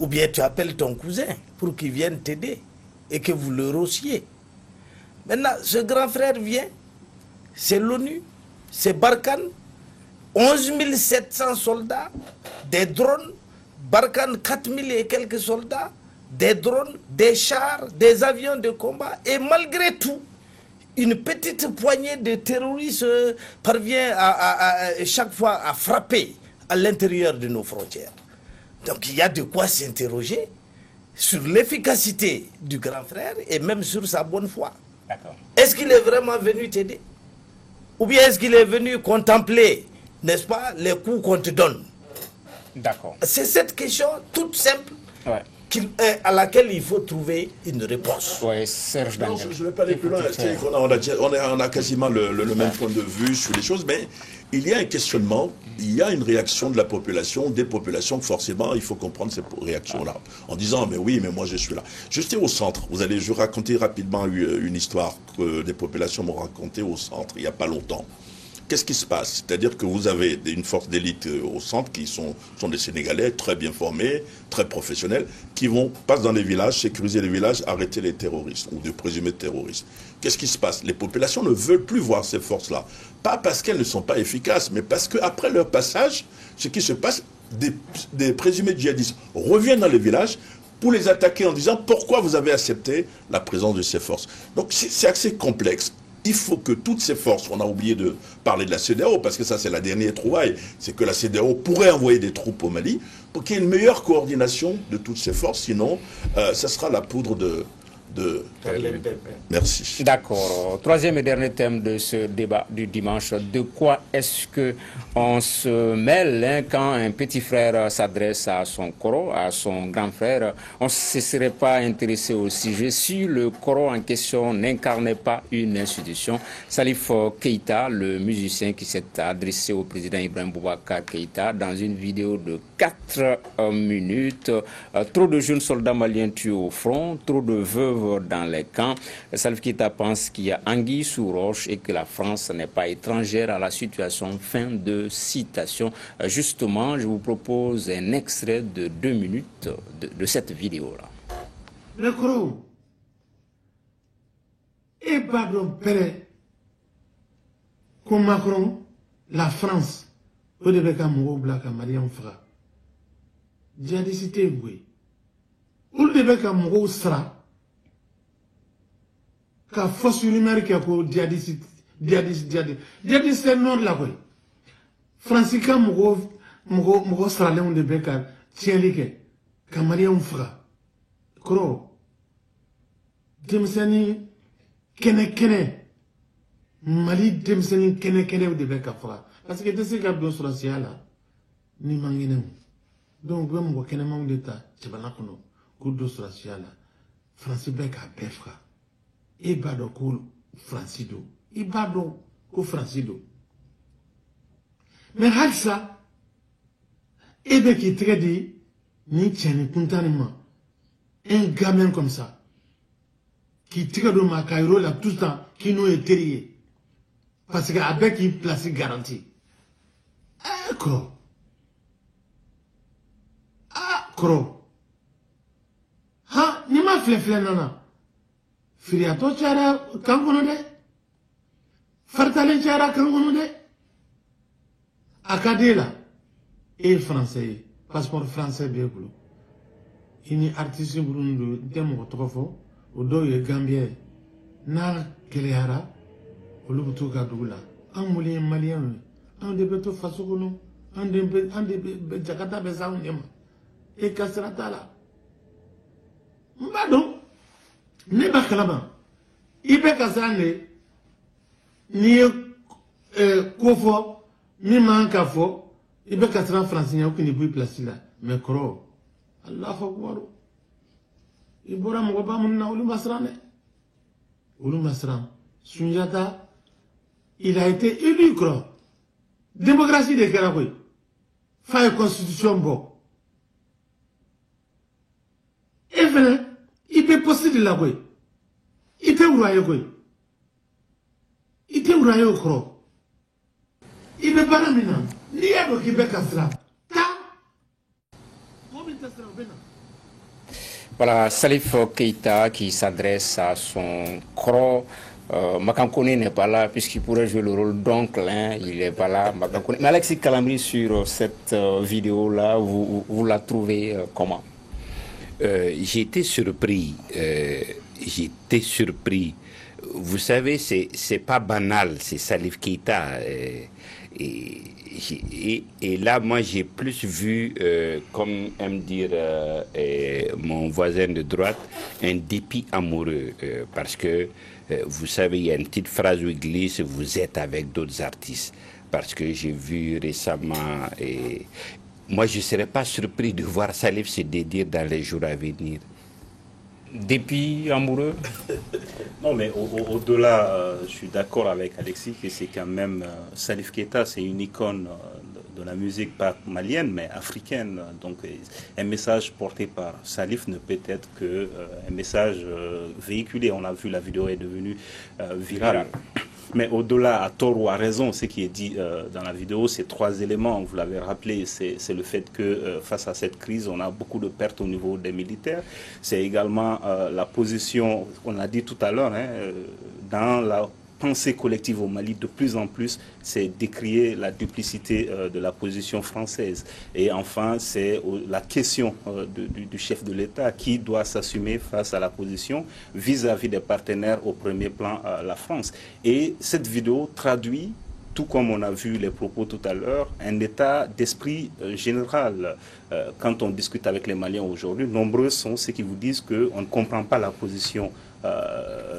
Ou bien tu appelles ton cousin pour qu'il vienne t'aider et que vous le rossiez. Maintenant, ce grand frère vient, c'est l'ONU, c'est Barkhane, 11 700 soldats, des drones, Barkhane 4 000 et quelques soldats, des drones, des chars, des avions de combat, et malgré tout, une petite poignée de terroristes parvient à chaque fois à frapper à l'intérieur de nos frontières. Donc il y a de quoi s'interroger sur l'efficacité du grand frère et même sur sa bonne foi. Est-ce qu'il est vraiment venu t'aider? Ou bien est-ce qu'il est venu contempler, n'est-ce pas, les coups qu'on te donne? D'accord. C'est cette question toute simple à laquelle il faut trouver une réponse. Oui, Serge Daniel. Non, je ne vais pas aller plus loin. On a quasiment le même point de vue sur les choses, mais il y a un questionnement, il y a une réaction de la population, des populations, forcément, il faut comprendre ces réactions-là. En disant, mais oui, mais moi je suis là. J'étais au centre, je vais raconter rapidement une histoire que des populations m'ont racontée au centre, il n'y a pas longtemps. Qu'est-ce qui se passe? C'est-à-dire que vous avez une force d'élite au centre qui sont des Sénégalais très bien formés, très professionnels, qui passent dans les villages, sécuriser les villages, arrêter les terroristes ou de présumés terroristes. Qu'est-ce qui se passe? Les populations ne veulent plus voir ces forces-là. Pas parce qu'elles ne sont pas efficaces, mais parce qu'après leur passage, ce qui se passe, des présumés djihadistes reviennent dans les villages pour les attaquer en disant pourquoi vous avez accepté la présence de ces forces. Donc c'est assez complexe. Il faut que toutes ces forces, on a oublié de parler de la CEDEAO, parce que ça c'est la dernière trouvaille, c'est que la CEDEAO pourrait envoyer des troupes au Mali pour qu'il y ait une meilleure coordination de toutes ces forces, sinon ça sera la poudre de... Merci. D'accord. Troisième et dernier thème de ce débat du dimanche. De quoi est-ce que on se mêle quand un petit frère s'adresse à son coro, à son grand frère? On ne se serait pas intéressé au sujet si le coro en question n'incarnait pas une institution. Salif Keïta, le musicien qui s'est adressé au président Ibrahim Boubacar Keïta dans une vidéo de 4 minutes. Trop de jeunes soldats maliens tués au front, trop de veuves dans les camps. Salif Keïta pense qu'il y a anguille sous roche et que la France n'est pas étrangère à la situation. Fin de citation. Justement, je vous propose un extrait de 2 minutes de cette vidéo-là. Le Koro, et pardon, Père, comme Macron, la France, au début, quand on blague à Mariam Fra, djihadicité, oui. Au début, quand on sera, ka force numérique ko djihadiste c'est non la koy francika mugo srale on de beka tielike kamariya mfra kro demsani kene mali demsani kene de beka fra parce que desi ka do sur siala ni mangine donc gwe mugo kene mamu deta tibana kono ko do sur siala france beka befra Ibado ko Francido. Ibado ko Francido. Mais Halsa, ebe qui traite ni tienne spontanément. Un gamin comme ça, qui traite de ma Cairo là tout le temps, qui nous est terrible. Parce qu'avec une place garantie. D'accord. Ah, Kro. Ha, ni ma flefle nana. firiato cara kangono de fartale cara kangono de akadela et français passeport français be bulu ini artiste burundu demo tokofo o do ye gambie na keleyara olu to ka dugula an muli malien an de beto faso kono an de jakata be sa nyama e kasrata la mbado ne ba kalaba ibe kasane ni kofo ni manka fo ibe kasra français ko ni bu place la mais kro Allahu akbar ibora mo ba mun na ulu masrane ulu masran Sunjata il a été élu croix démocratie de Karakoy faille constitution bon et venez il peut poster de la boy il peut ourayer quoi il peut ourayer croix il peut pas l'amener ni à le Québec à cela. Voilà, Salif Keïta qui s'adresse à son croc. Makankone n'est pas là puisqu'il pourrait jouer le rôle d'oncle, hein, il n'est pas là. Mais Alexis Calamri, sur cette vidéo-là, vous la trouvez comment? J'ai été surpris. Vous savez, c'est pas banal, c'est Salif Keïta. Et là, moi, j'ai plus vu, comme aime dire mon voisin de droite, un dépit amoureux. Parce que, vous savez, il y a une petite phrase où il glisse, vous êtes avec d'autres artistes. Parce que j'ai vu récemment, et moi, je ne serais pas surpris de voir Salif se dédire dans les jours à venir. Dépit amoureux? Non, mais au-delà, je suis d'accord avec Alexis que c'est quand même Salif Keïta, c'est une icône de la musique pas malienne mais africaine. Donc un message porté par Salif ne peut être qu'un message véhiculé. On a vu, la vidéo est devenue virale. Mais au-delà, à tort ou à raison, ce qui est dit dans la vidéo, c'est trois éléments. Vous l'avez rappelé, c'est le fait que face à cette crise, on a beaucoup de pertes au niveau des militaires. C'est également la position, on l'a dit tout à l'heure, hein, dans la pensée collective au Mali, de plus en plus, c'est décrier la duplicité de la position française. Et enfin, c'est la question du chef de l'État qui doit s'assumer face à la position vis-à-vis des partenaires, au premier plan la France. Et cette vidéo traduit, tout comme on a vu les propos tout à l'heure, un état d'esprit général. Quand on discute avec les Maliens aujourd'hui, nombreux sont ceux qui vous disent qu'on ne comprend pas la position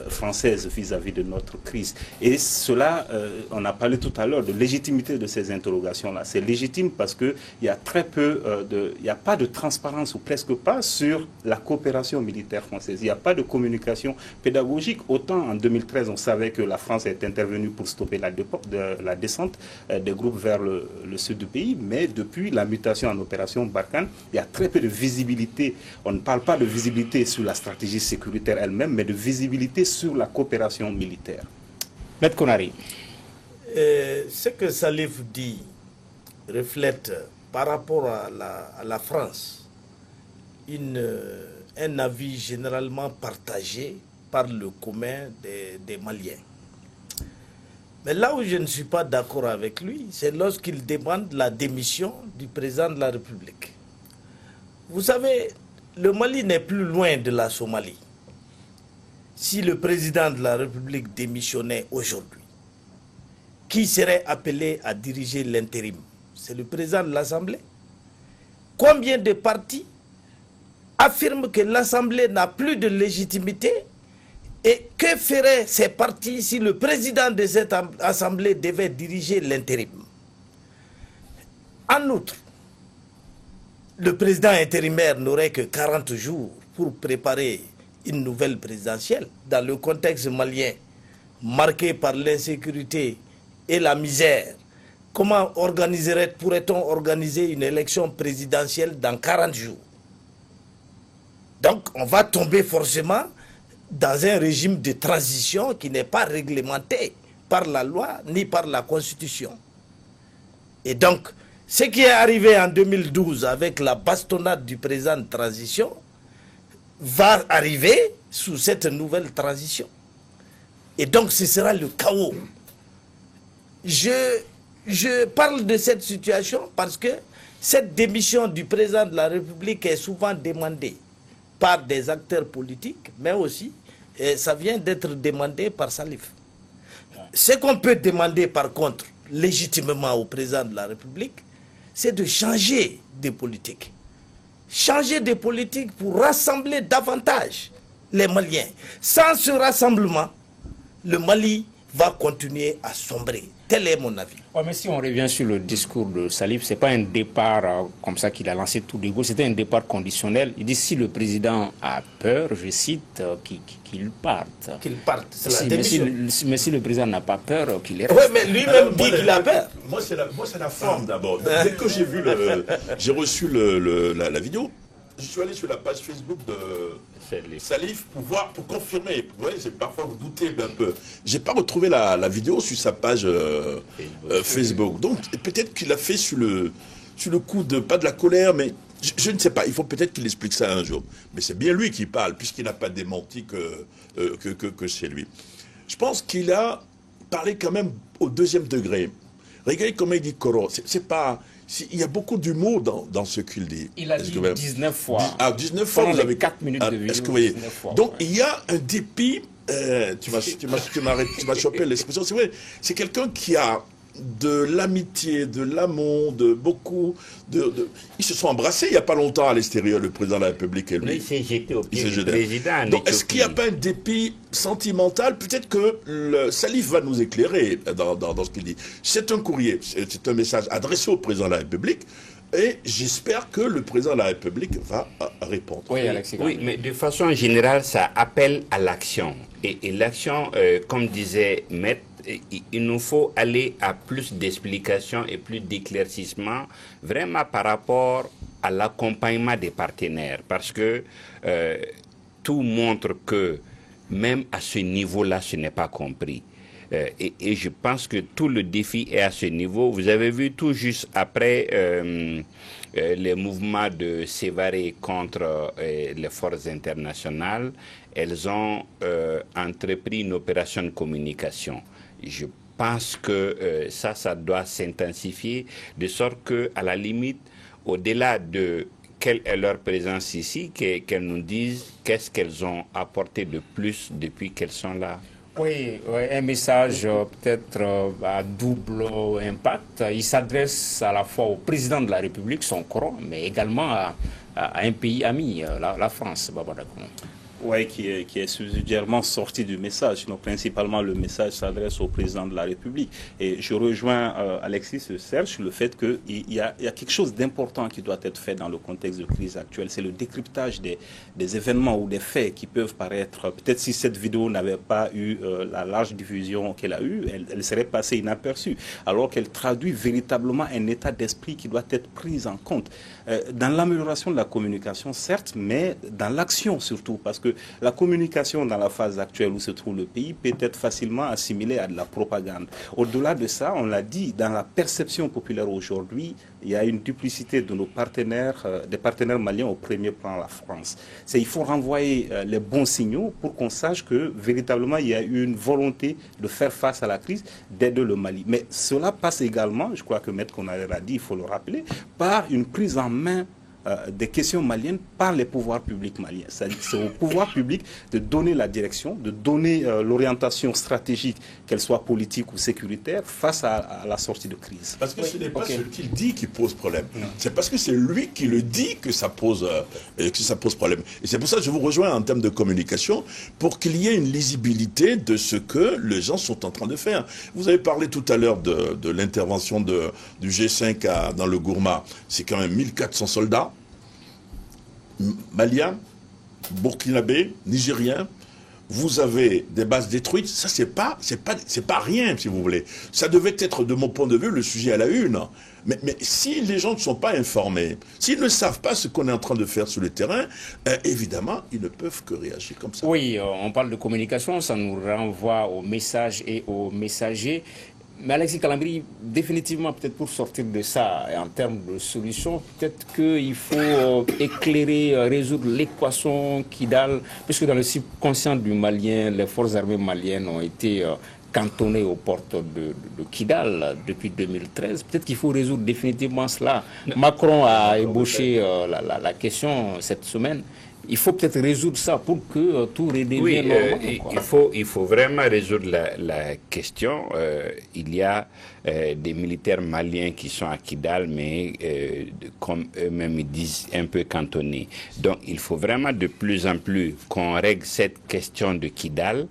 française vis-à-vis de notre crise. Et cela, on a parlé tout à l'heure de légitimité de ces interrogations-là. C'est légitime parce qu'il y a très peu il n'y a pas de transparence ou presque pas sur la coopération militaire française. Il n'y a pas de communication pédagogique. Autant en 2013, on savait que la France est intervenue pour stopper la descente des groupes vers le sud du pays, mais depuis la mutation en opération Barkhane, il y a très peu de visibilité. On ne parle pas de visibilité sur la stratégie sécuritaire elle-même, mais de visibilité sur la coopération militaire. Maître Konari. Ce que Salif dit reflète par rapport à la France un avis généralement partagé par le commun des Maliens. Mais là où je ne suis pas d'accord avec lui, c'est lorsqu'il demande la démission du président de la République. Vous savez, le Mali n'est plus loin de la Somalie. Si le président de la République démissionnait aujourd'hui, qui serait appelé à diriger l'intérim? C'est le président de l'Assemblée. Combien de partis affirment que l'Assemblée n'a plus de légitimité? Et que feraient ces partis si le président de cette Assemblée devait diriger l'intérim? En outre, le président intérimaire n'aurait que 40 jours pour préparer une nouvelle présidentielle dans le contexte malien marqué par l'insécurité et la misère. Comment pourrait-on organiser une élection présidentielle dans 40 jours? Donc on va tomber forcément dans un régime de transition qui n'est pas réglementé par la loi ni par la Constitution. Et donc, ce qui est arrivé en 2012 avec la bastonnade du président de transition va arriver sous cette nouvelle transition. Et donc ce sera le chaos. Je parle de cette situation parce que cette démission du président de la République est souvent demandée par des acteurs politiques, mais aussi ça vient d'être demandé par Salif. Ce qu'on peut demander par contre légitimement au président de la République, c'est de changer de politique. Changer de politique pour rassembler davantage les Maliens. Sans ce rassemblement, le Mali va continuer à sombrer. Tel est mon avis. Ouais, mais si on revient sur le discours de Salif, ce n'est pas un départ comme ça qu'il a lancé tout d'égo, c'était un départ conditionnel. Il dit si le président a peur, je cite, qu'il parte. Qu'il parte, c'est la démission. Mais si le président n'a pas peur, qu'il reste. Oui, mais lui-même dit qu'il a peur. Moi, c'est la forme d'abord. Dès que j'ai vu j'ai reçu la vidéo, je suis allé sur la page Facebook de Salif pour confirmer. Vous voyez, parfois vous doutez un peu. J'ai pas retrouvé la vidéo sur sa page Facebook. Donc peut-être qu'il a fait sur le coup de pas de la colère, mais je ne sais pas. Il faut peut-être qu'il explique ça un jour. Mais c'est bien lui qui parle, puisqu'il n'a pas démenti que c'est lui. Je pense qu'il a parlé quand même au deuxième degré. Regardez comment il dit Koro. C'est pas. Il y a beaucoup d'humour dans ce qu'il dit. Il a dit 19 fois. 19 fois, vous avez 4 minutes de vidéo. Est-ce que vous voyez? Donc, il y a un dépit. Tu m'as chopé l'expression. C'est vrai. C'est quelqu'un qui a de l'amitié, de l'amour, de beaucoup. Ils se sont embrassés il n'y a pas longtemps à l'extérieur, le président de la République et lui. Il s'est jeté au pied du président. Donc, est-ce qu'il n'y a pas un dépit sentimental? Peut-être que le Salif va nous éclairer dans ce qu'il dit. C'est un courrier, c'est un message adressé au président de la République. Et j'espère que le président de la République va répondre. Oui, Alexis. Oui, mais de façon générale, ça appelle à l'action. Et l'action, comme disait Maître, il nous faut aller à plus d'explications et plus d'éclaircissements, vraiment par rapport à l'accompagnement des partenaires. Parce que tout montre que même à ce niveau-là, ce n'est pas compris. Et je pense que tout le défi est à ce niveau. Vous avez vu tout juste après les mouvements de Sévaré contre les forces internationales, elles ont entrepris une opération de communication. Je pense que ça doit s'intensifier, de sorte qu'à la limite, au-delà de quelle est leur présence ici, qu'elles nous disent qu'est-ce qu'elles ont apporté de plus depuis qu'elles sont là. Oui, un message peut-être à double impact. Il s'adresse à la fois au président de la République, son coron, mais également à un pays ami, la France. Baba Dakono. Oui, qui est subsidiairement sorti du message. Donc, principalement, le message s'adresse au président de la République. Et je rejoins Alexis Serge sur le fait qu'il y a quelque chose d'important qui doit être fait dans le contexte de crise actuelle. C'est le décryptage des événements ou des faits qui peuvent paraître... Peut-être si cette vidéo n'avait pas eu la large diffusion qu'elle a eue, elle serait passée inaperçue. Alors qu'elle traduit véritablement un état d'esprit qui doit être pris en compte. Dans l'amélioration de la communication, certes, mais dans l'action surtout. Parce que la communication dans la phase actuelle où se trouve le pays peut être facilement assimilée à de la propagande. Au-delà de ça, on l'a dit, dans la perception populaire aujourd'hui, il y a une duplicité de nos partenaires, des partenaires maliens au premier plan, la France. Il faut renvoyer les bons signaux pour qu'on sache que véritablement il y a une volonté de faire face à la crise, d'aider le Mali. Mais cela passe également, je crois que Maître Konader l'a dit, il faut le rappeler, par une prise en main des questions maliennes par les pouvoirs publics maliens. C'est au pouvoir public de donner la direction, de donner l'orientation stratégique, qu'elle soit politique ou sécuritaire, face à la sortie de crise. Parce que ce n'est pas ce qu'il dit qui pose problème. C'est parce que c'est lui qui le dit que ça pose problème. Et c'est pour ça que je vous rejoins en termes de communication, pour qu'il y ait une lisibilité de ce que les gens sont en train de faire. Vous avez parlé tout à l'heure de l'intervention du G5 dans le Gourma. C'est quand même 1400 soldats. Maliens, Burkinabés, Nigériens, vous avez des bases détruites, ça c'est pas rien si vous voulez. Ça devait être de mon point de vue le sujet à la une. Mais si les gens ne sont pas informés, s'ils ne savent pas ce qu'on est en train de faire sur le terrain, évidemment, ils ne peuvent que réagir comme ça. Oui, on parle de communication, ça nous renvoie aux messages et aux messagers. Mais Alexis Kalambri, définitivement, peut-être pour sortir de ça, et en termes de solutions, peut-être qu'il faut éclairer, résoudre l'équation Kidal, puisque dans le subconscient du Malien, les forces armées maliennes ont été cantonnées aux portes de Kidal depuis 2013. Peut-être qu'il faut résoudre définitivement cela. Macron a ébauché la question cette semaine. Il faut peut-être résoudre ça pour que tout redevienne normal. Il faut vraiment résoudre la question. Il y a des militaires maliens qui sont à Kidal, mais comme eux-mêmes ils disent, un peu cantonnés. Donc il faut vraiment de plus en plus qu'on règle cette question de Kidal.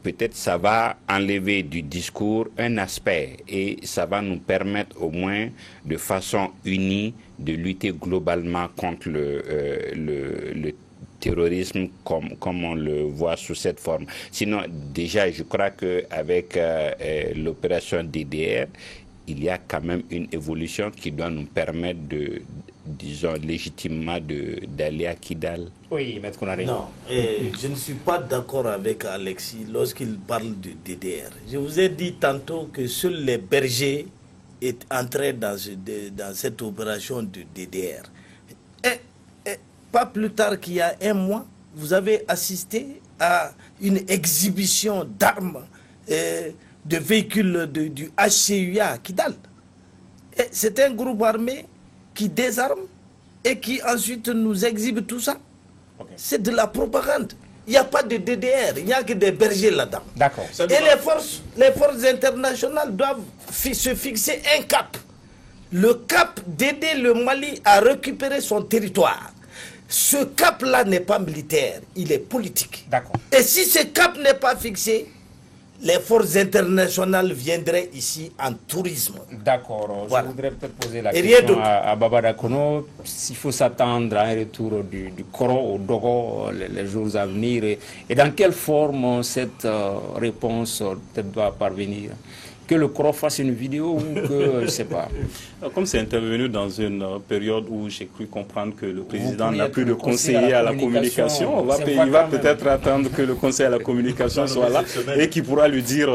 Peut-être ça va enlever du discours un aspect et ça va nous permettre au moins de façon unie de lutter globalement contre le terrorisme comme on le voit sous cette forme. Sinon, déjà, je crois qu'avec l'opération DDR, il y a quand même une évolution qui doit nous permettre de, disons, légitimement d'aller à Kidal. Oui, Maître Konaré. Non, je ne suis pas d'accord avec Alexis lorsqu'il parle de DDR. Je vous ai dit tantôt que seuls les bergers est entré dans cette opération de DDR. Et pas plus tard qu'il y a un mois, vous avez assisté à une exhibition d'armes, de véhicules du HCUA à Kidal. C'est un groupe armé qui désarme et qui ensuite nous exhibe tout ça. Okay. C'est de la propagande. Il n'y a pas de DDR, il n'y a que des bergers là-dedans. D'accord. Et les forces internationales doivent se fixer un cap. Le cap d'aider le Mali à récupérer son territoire. Ce cap-là n'est pas militaire, il est politique. D'accord. Et si ce cap n'est pas fixé, les forces internationales viendraient ici en tourisme. D'accord. Voilà. Je voudrais peut-être poser la question à Baba Dakono. S'il faut s'attendre à un retour du Koro au Dogo les jours à venir, et dans quelle forme cette réponse peut-être doit parvenir? Que le Koro fasse une vidéo ou que, je ne sais pas. Comme c'est intervenu dans une période où j'ai cru comprendre que le président n'a plus de conseiller à la communication, il va peut-être attendre que le conseiller à la communication soit là et qui pourra lui dire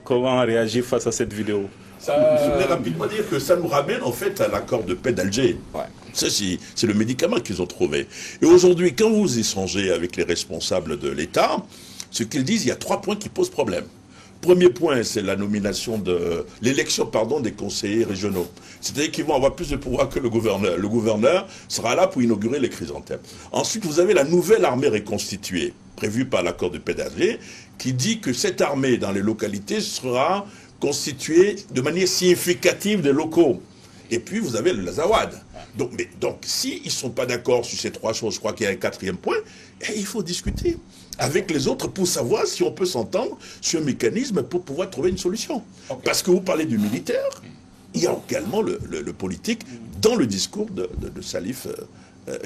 comment réagir face à cette vidéo. Je voulais rapidement dire que ça nous ramène en fait à l'accord de paix d'Alger. Ouais. C'est le médicament qu'ils ont trouvé. Et aujourd'hui, quand vous échangez avec les responsables de l'État, ce qu'ils disent, il y a 3 points qui posent problème. Premier point, c'est la nomination l'élection des conseillers régionaux. C'est-à-dire qu'ils vont avoir plus de pouvoir que le gouverneur. Le gouverneur sera là pour inaugurer les chrysanthèmes. Ensuite, vous avez la nouvelle armée reconstituée, prévue par l'accord de paix d'Alger, qui dit que cette armée dans les localités sera constituée de manière significative des locaux. Et puis, vous avez le Lazawad. Donc, s'ils ne sont pas d'accord sur ces 3 choses, je crois qu'il y a un 4e point, il faut discuter avec les autres pour savoir si on peut s'entendre sur un mécanisme pour pouvoir trouver une solution. Okay. Parce que vous parlez du militaire, il y a également le politique dans le discours de Salif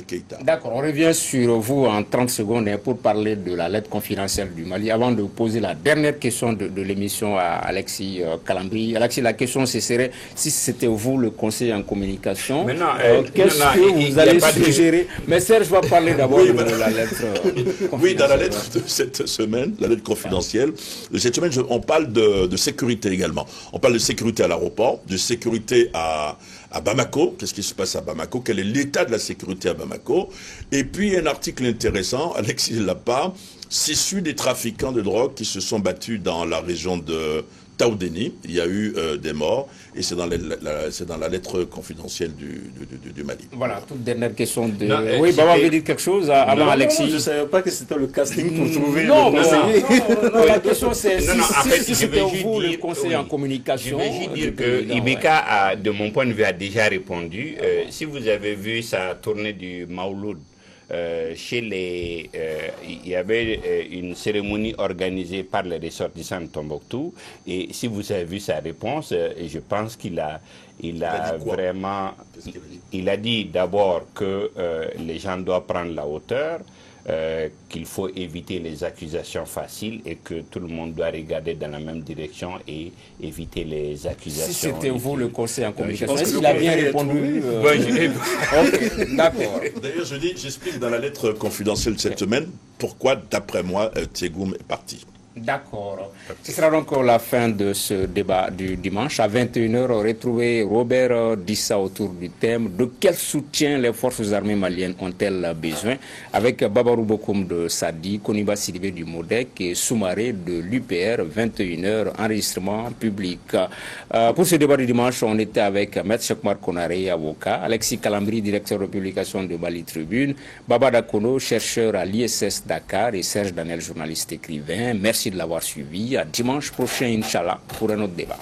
Keïta. D'accord, on revient sur vous en 30 secondes pour parler de la lettre confidentielle du Mali. Avant de poser la dernière question de l'émission à Alexis Kalambri. Alexis, la question ce serait si c'était vous le conseiller en communication, qu'est-ce que vous allez suggérer? Mais Serge va parler d'abord de la lettre confidentielle. Oui, dans la lettre de cette semaine, la lettre confidentielle, de cette semaine, on parle de sécurité également. On parle de sécurité à l'aéroport, de sécurité à Bamako. Qu'est-ce qui se passe à Bamako? Quel est l'état de la sécurité à Bamako? Et puis un article intéressant, Alexis Lapa, c'est sur des trafiquants de drogue qui se sont battus dans la région de Taoudeni. Il y a eu des morts et c'est dans la lettre confidentielle du Mali. Voilà, toute dernière question de... oui, Baba veut dire quelque chose avant Alexis. Non, je ne savais pas que c'était le casting pour trouver le conseiller. Non, la question c'est si c'était vous le conseiller en communication. Je vais juste dire que Ibeka, de mon point de vue, a déjà répondu. Si vous avez vu sa tournée du Maouloud, il y avait une cérémonie organisée par les ressortissants de Tombouctou et si vous avez vu sa réponse, je pense qu'il a vraiment... Il a dit d'abord que les gens doivent prendre la hauteur, qu'il faut éviter les accusations faciles et que tout le monde doit regarder dans la même direction et éviter les accusations. Si c'était vous le conseiller en communication, est-ce qu'il a bien répondu D'accord. D'ailleurs, j'explique dans la lettre confidentielle de cette semaine pourquoi, d'après moi, Tsegoum est parti. D'accord. Ce sera donc la fin de ce débat du dimanche. À 21h, retrouver Robert Dissa autour du thème de quel soutien les forces armées maliennes ont-elles besoin, avec Babarou Bokoum de Sadi, Koniba Sidibé du MODEC et Soumaré de l'UPR. 21h, enregistrement public. Pour ce débat du dimanche, on était avec Maître Chekmar Konaré, avocat, Alexis Kalambri, directeur de publication de Mali Tribune, Baba Dakono, chercheur à l'ISS Dakar, et Serge Daniel, journaliste écrivain. Merci de l'avoir suivi. À dimanche prochain, Inch'Allah, pour un autre débat.